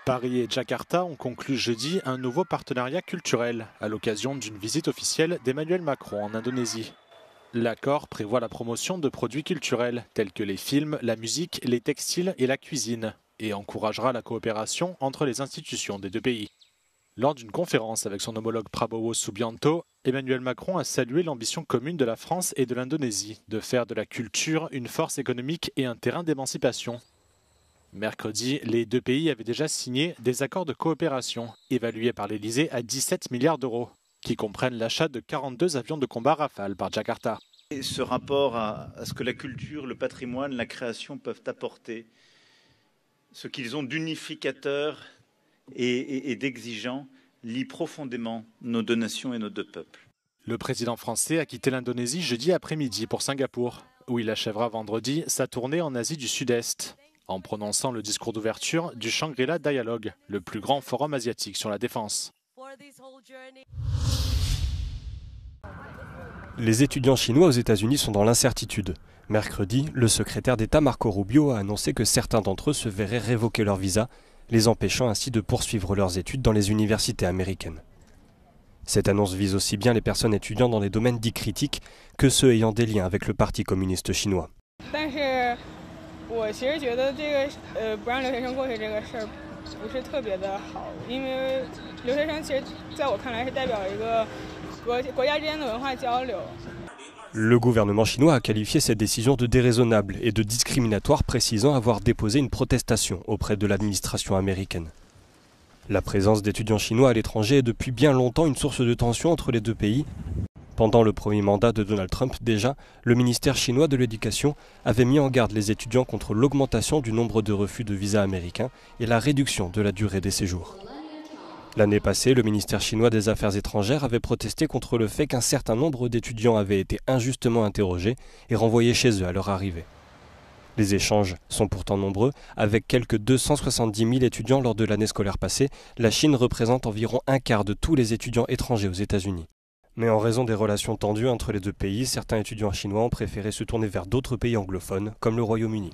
Paris et Jakarta ont conclu jeudi un nouveau partenariat culturel à l'occasion d'une visite officielle d'Emmanuel Macron en Indonésie. L'accord prévoit la promotion de produits culturels tels que les films, la musique, les textiles et la cuisine et encouragera la coopération entre les institutions des deux pays. Lors d'une conférence avec son homologue Prabowo Subianto, Emmanuel Macron a salué l'ambition commune de la France et de l'Indonésie de faire de la culture une force économique et un terrain d'émancipation. Mercredi, les deux pays avaient déjà signé des accords de coopération évalués par l'Elysée à 17 milliards d'euros, qui comprennent l'achat de 42 avions de combat Rafale par Jakarta. Et ce rapport à ce que la culture, le patrimoine, la création peuvent apporter, ce qu'ils ont d'unificateur et d'exigeant, lie profondément nos deux nations et nos deux peuples. Le président français a quitté l'Indonésie jeudi après-midi pour Singapour, où il achèvera vendredi sa tournée en Asie du Sud-Est, en prononçant le discours d'ouverture du Shangri-La Dialogue, le plus grand forum asiatique sur la défense. Les étudiants chinois aux États-Unis sont dans l'incertitude. Mercredi, le secrétaire d'État Marco Rubio a annoncé que certains d'entre eux se verraient révoquer leur visa, les empêchant ainsi de poursuivre leurs études dans les universités américaines. Cette annonce vise aussi bien les personnes étudiant dans les domaines dits critiques que ceux ayant des liens avec le Parti communiste chinois. Le gouvernement chinois a qualifié cette décision de déraisonnable et de discriminatoire, précisant avoir déposé une protestation auprès de l'administration américaine. La présence d'étudiants chinois à l'étranger est depuis bien longtemps une source de tension entre les deux pays. Pendant le premier mandat de Donald Trump, déjà, le ministère chinois de l'Éducation avait mis en garde les étudiants contre l'augmentation du nombre de refus de visas américains et la réduction de la durée des séjours. L'année passée, le ministère chinois des Affaires étrangères avait protesté contre le fait qu'un certain nombre d'étudiants avaient été injustement interrogés et renvoyés chez eux à leur arrivée. Les échanges sont pourtant nombreux. Avec quelques 270 000 étudiants lors de l'année scolaire passée, la Chine représente environ un quart de tous les étudiants étrangers aux États-Unis. Mais en raison des relations tendues entre les deux pays, certains étudiants chinois ont préféré se tourner vers d'autres pays anglophones, comme le Royaume-Uni.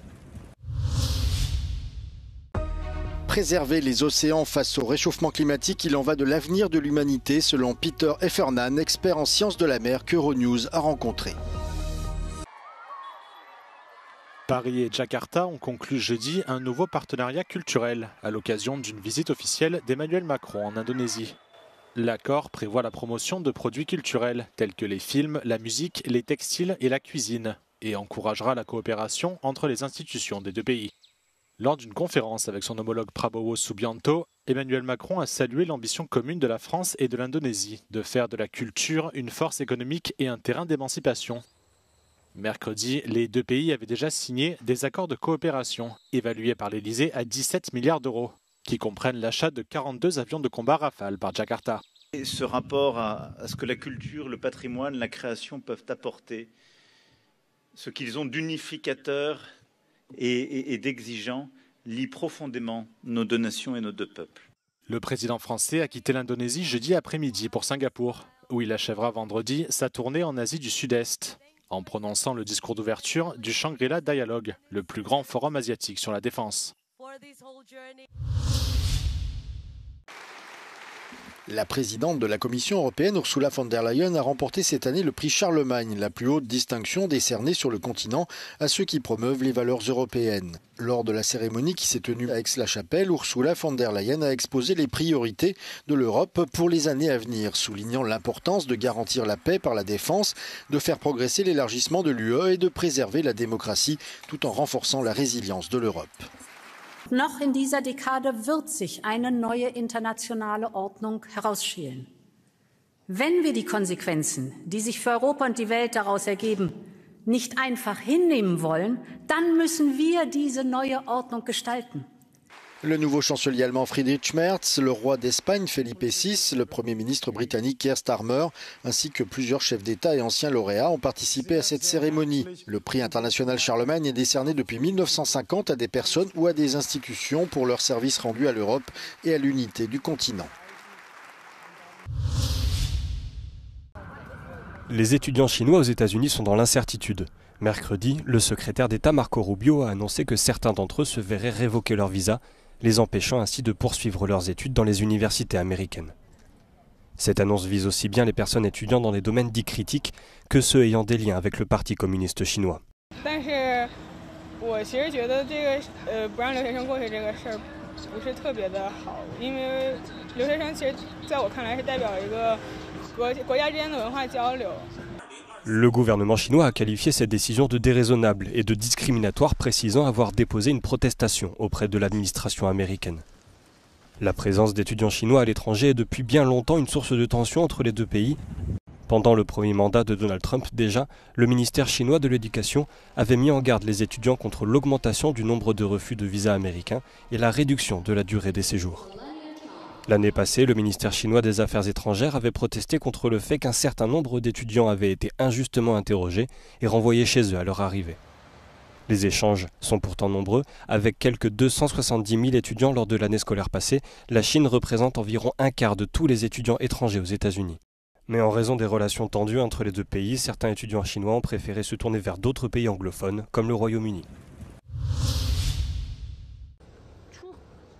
Préserver les océans face au réchauffement climatique, il en va de l'avenir de l'humanité, selon Peter Heffernan, expert en sciences de la mer qu'Euronews a rencontré. Paris et Jakarta ont conclu jeudi un nouveau partenariat culturel à l'occasion d'une visite officielle d'Emmanuel Macron en Indonésie. L'accord prévoit la promotion de produits culturels tels que les films, la musique, les textiles et la cuisine et encouragera la coopération entre les institutions des deux pays. Lors d'une conférence avec son homologue Prabowo Subianto, Emmanuel Macron a salué l'ambition commune de la France et de l'Indonésie de faire de la culture une force économique et un terrain d'émancipation. Mercredi, les deux pays avaient déjà signé des accords de coopération évalués par l'Elysée à 17 milliards d'euros, qui comprennent l'achat de 42 avions de combat Rafale par Jakarta. Et ce rapport à ce que la culture, le patrimoine, la création peuvent apporter, ce qu'ils ont d'unificateur et d'exigeant, lie profondément nos deux nations et nos deux peuples. Le président français a quitté l'Indonésie jeudi après-midi pour Singapour, où il achèvera vendredi sa tournée en Asie du Sud-Est, en prononçant le discours d'ouverture du Shangri-La Dialogue, le plus grand forum asiatique sur la défense. La présidente de la Commission européenne, Ursula von der Leyen, a remporté cette année le prix Charlemagne, la plus haute distinction décernée sur le continent à ceux qui promeuvent les valeurs européennes. Lors de la cérémonie qui s'est tenue à Aix-la-Chapelle, Ursula von der Leyen a exposé les priorités de l'Europe pour les années à venir, soulignant l'importance de garantir la paix par la défense, de faire progresser l'élargissement de l'UE et de préserver la démocratie tout en renforçant la résilience de l'Europe. Noch in dieser Dekade wird sich eine neue internationale Ordnung herausschälen. Wenn wir die Konsequenzen, die sich für Europa und die Welt daraus ergeben, nicht einfach hinnehmen wollen, dann müssen wir diese neue Ordnung gestalten. Le nouveau chancelier allemand Friedrich Merz, le roi d'Espagne Felipe VI, le premier ministre britannique Keir Starmer, ainsi que plusieurs chefs d'État et anciens lauréats ont participé à cette cérémonie. Le prix international Charlemagne est décerné depuis 1950 à des personnes ou à des institutions pour leur service rendu à l'Europe et à l'unité du continent. Les étudiants chinois aux États-Unis sont dans l'incertitude. Mercredi, le secrétaire d'État Marco Rubio a annoncé que certains d'entre eux se verraient révoquer leur visa, les empêchant ainsi de poursuivre leurs études dans les universités américaines. Cette annonce vise aussi bien les personnes étudiant dans les domaines dits critiques que ceux ayant des liens avec le Parti communiste chinois. Le gouvernement chinois a qualifié cette décision de déraisonnable et de discriminatoire, précisant avoir déposé une protestation auprès de l'administration américaine. La présence d'étudiants chinois à l'étranger est depuis bien longtemps une source de tension entre les deux pays. Pendant le premier mandat de Donald Trump, déjà, le ministère chinois de l'Éducation avait mis en garde les étudiants contre l'augmentation du nombre de refus de visas américains et la réduction de la durée des séjours. L'année passée, le ministère chinois des Affaires étrangères avait protesté contre le fait qu'un certain nombre d'étudiants avaient été injustement interrogés et renvoyés chez eux à leur arrivée. Les échanges sont pourtant nombreux. Avec quelques 270 000 étudiants lors de l'année scolaire passée, la Chine représente environ un quart de tous les étudiants étrangers aux États-Unis. Mais en raison des relations tendues entre les deux pays, certains étudiants chinois ont préféré se tourner vers d'autres pays anglophones, comme le Royaume-Uni.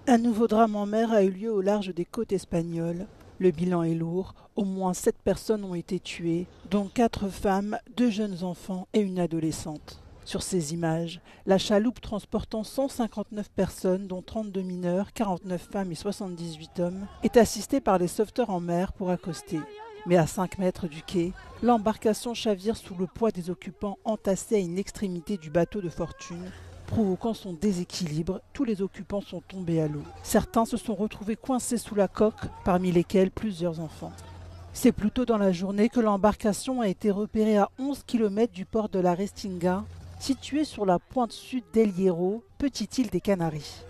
Un nouveau drame en mer a eu lieu au large des côtes espagnoles. Le bilan est lourd. Au moins 7 personnes ont été tuées, dont 4 femmes, 2 jeunes enfants et une adolescente. Sur ces images, la chaloupe transportant 159 personnes, dont 32 mineurs, 49 femmes et 78 hommes, est assistée par les sauveteurs en mer pour accoster. Mais à 5 mètres du quai, l'embarcation chavire sous le poids des occupants entassés à une extrémité du bateau de fortune. Provoquant son déséquilibre, tous les occupants sont tombés à l'eau. Certains se sont retrouvés coincés sous la coque, parmi lesquels plusieurs enfants. C'est plus tôt dans la journée que l'embarcation a été repérée à 11 km du port de la Restinga, situé sur la pointe sud d'El Hierro, petite île des Canaries.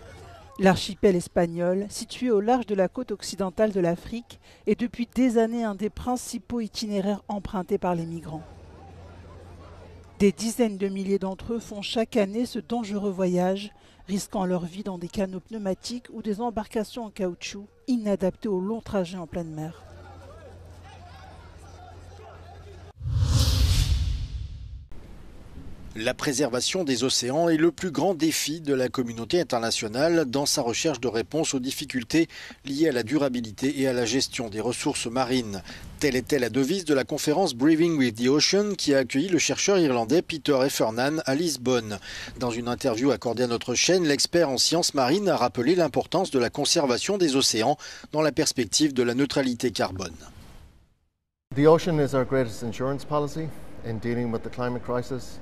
L'archipel espagnol, situé au large de la côte occidentale de l'Afrique, est depuis des années un des principaux itinéraires empruntés par les migrants. Des dizaines de milliers d'entre eux font chaque année ce dangereux voyage, risquant leur vie dans des canots pneumatiques ou des embarcations en caoutchouc, inadaptées aux longs trajets en pleine mer. La préservation des océans est le plus grand défi de la communauté internationale dans sa recherche de réponses aux difficultés liées à la durabilité et à la gestion des ressources marines. Telle était la devise de la conférence Breathing with the Ocean qui a accueilli le chercheur irlandais Peter Heffernan à Lisbonne. Dans une interview accordée à notre chaîne, l'expert en sciences marines a rappelé l'importance de la conservation des océans dans la perspective de la neutralité carbone. The ocean is our greatest insurance policy in dealing with the climate crisis.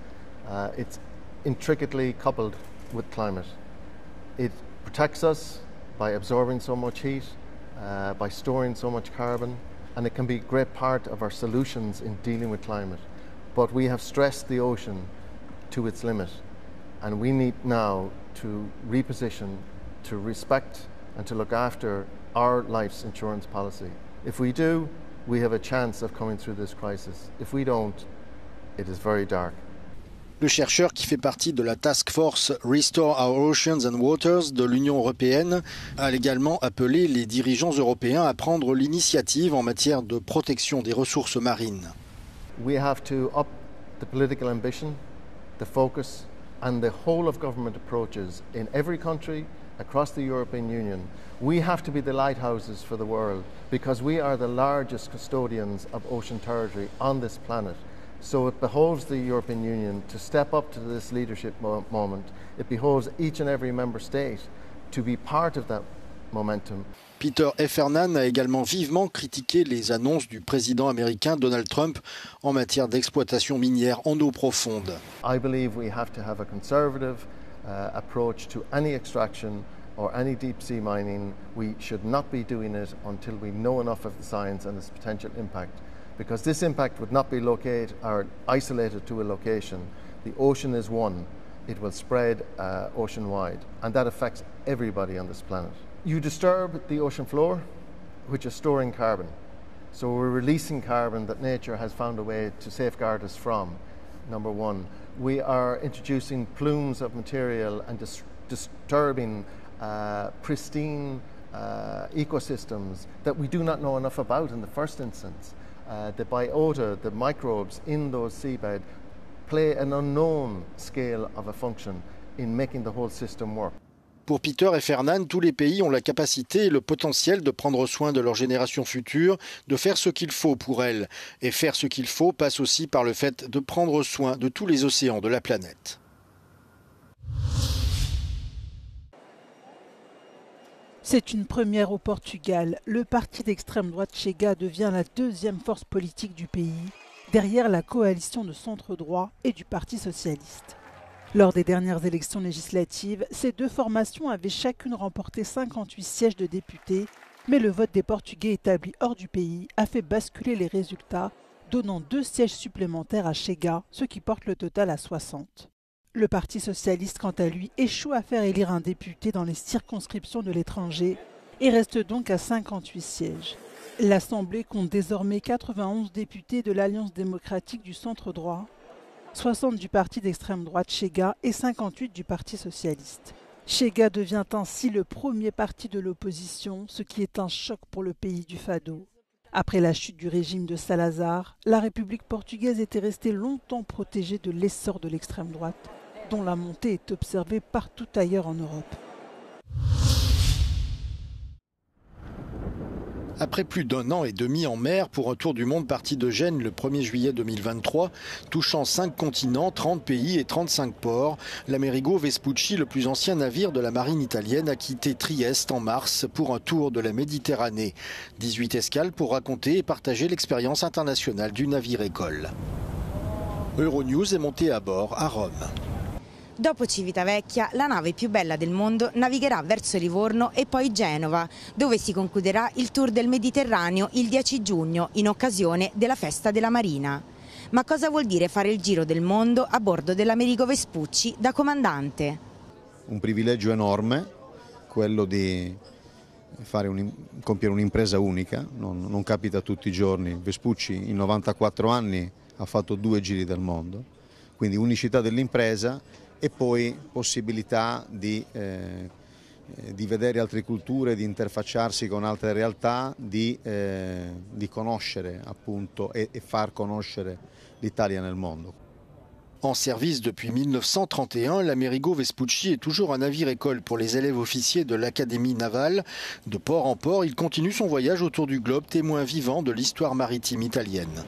It's intricately coupled with climate. It protects us by absorbing so much heat, by storing so much carbon, and it can be a great part of our solutions in dealing with climate. But we have stressed the ocean to its limit, and we need now to reposition, to respect and to look after our life's insurance policy. If we do, we have a chance of coming through this crisis. If we don't, it is very dark. Le chercheur qui fait partie de la Task Force Restore Our Oceans and Waters de l'Union européenne a également appelé les dirigeants européens à prendre l'initiative en matière de protection des ressources marines. We have to up the political ambition, the focus and the whole of government approaches in every country across the European Union. We have to be the lighthouses for the world because we are the largest custodians of ocean territory on this planet. So it behoves the European Union to step up to this leadership moment. It behoves each and every member state to be part of that momentum. Peter Heffernan a également vivement critiqué les annonces du président américain Donald Trump en matière d'exploitation minière en eau profonde. I believe we have to have a conservative approach to any extraction or any deep sea mining. We should not be doing it until we know enough of the science and its potential impact. Because this impact would not be located or isolated to a location. The ocean is one. It will spread ocean-wide, and that affects everybody on this planet. You disturb the ocean floor, which is storing carbon. So we're releasing carbon that nature has found a way to safeguard us from, number one. We are introducing plumes of material and disturbing pristine ecosystems that we do not know enough about in the first instance. The biota, the microbes in those seabed, play an unknown scale of a function in making the whole system work. Pour Peter et Fernand, tous les pays ont la capacité et le potentiel de prendre soin de leurs générations futures, de faire ce qu'il faut pour elles. Et faire ce qu'il faut passe aussi par le fait de prendre soin de tous les océans de la planète. C'est une première au Portugal. Le parti d'extrême droite Chega devient la deuxième force politique du pays, derrière la coalition de centre-droit et du Parti socialiste. Lors des dernières élections législatives, ces deux formations avaient chacune remporté 58 sièges de députés, mais le vote des Portugais établis hors du pays a fait basculer les résultats, donnant 2 sièges supplémentaires à Chega, ce qui porte le total à 60. Le Parti socialiste, quant à lui, échoue à faire élire un député dans les circonscriptions de l'étranger et reste donc à 58 sièges. L'Assemblée compte désormais 91 députés de l'Alliance démocratique du centre-droit, 60 du parti d'extrême droite Chega et 58 du Parti socialiste. Chega devient ainsi le premier parti de l'opposition, ce qui est un choc pour le pays du Fado. Après la chute du régime de Salazar, la République portugaise était restée longtemps protégée de l'essor de l'extrême droite, dont la montée est observée partout ailleurs en Europe. Après plus d'1 an et demi en mer pour un tour du monde parti de Gênes le 1er juillet 2023, touchant 5 continents, 30 pays et 35 ports, l'Amerigo Vespucci, le plus ancien navire de la marine italienne, a quitté Trieste en mars pour un tour de la Méditerranée. 18 escales pour raconter et partager l'expérience internationale du navire-école. Euronews est monté à bord à Rome. Dopo Civitavecchia, la nave più bella del mondo navigherà verso Livorno e poi Genova, dove si concluderà il tour del Mediterraneo il 10 giugno, in occasione della festa della Marina. Ma cosa vuol dire fare il giro del mondo a bordo dell'Amerigo Vespucci da comandante? Un privilegio enorme, quello di compiere un'impresa unica, non capita tutti i giorni. Vespucci in 94 anni ha fatto 2 giri del mondo, quindi unicità dell'impresa e poi possibilità di vedere altre culture, di interfacciarsi con altre realtà, di conoscere appunto e far conoscere l'Italia nel mondo. En service depuis 1931, l'Amerigo Vespucci est toujours un navire-école pour les élèves officiers de l'Académie navale. De port en port, il continue son voyage autour du globe, témoin vivant de l'histoire maritime italienne.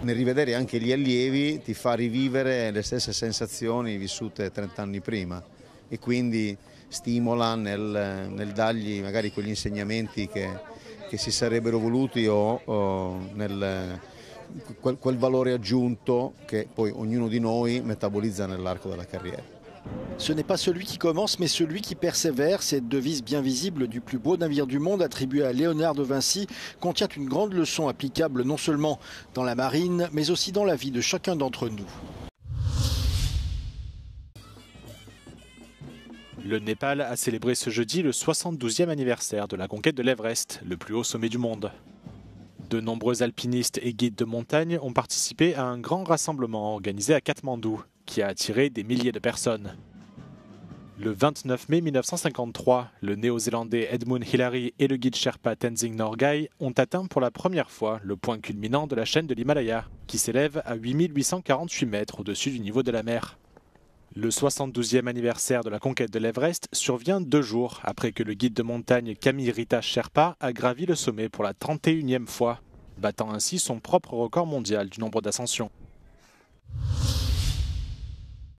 Nel rivedere anche gli allievi ti fa rivivere le stesse sensazioni vissute 30 anni prima e quindi stimola nel dargli magari quegli insegnamenti che si sarebbero voluti o quel valore aggiunto che poi ognuno di noi metabolizza nell'arco della carriera. Ce n'est pas celui qui commence, mais celui qui persévère. Cette devise bien visible du plus beau navire du monde attribuée à Léonard de Vinci contient une grande leçon applicable non seulement dans la marine, mais aussi dans la vie de chacun d'entre nous. Le Népal a célébré ce jeudi le 72e anniversaire de la conquête de l'Everest, le plus haut sommet du monde. De nombreux alpinistes et guides de montagne ont participé à un grand rassemblement organisé à Katmandou, qui a attiré des milliers de personnes. Le 29 mai 1953, le néo-zélandais Edmund Hillary et le guide Sherpa Tenzing Norgay ont atteint pour la première fois le point culminant de la chaîne de l'Himalaya, qui s'élève à 8848 mètres au-dessus du niveau de la mer. Le 72e anniversaire de la conquête de l'Everest survient 2 jours après que le guide de montagne Camille Rita Sherpa a gravi le sommet pour la 31e fois, battant ainsi son propre record mondial du nombre d'ascensions.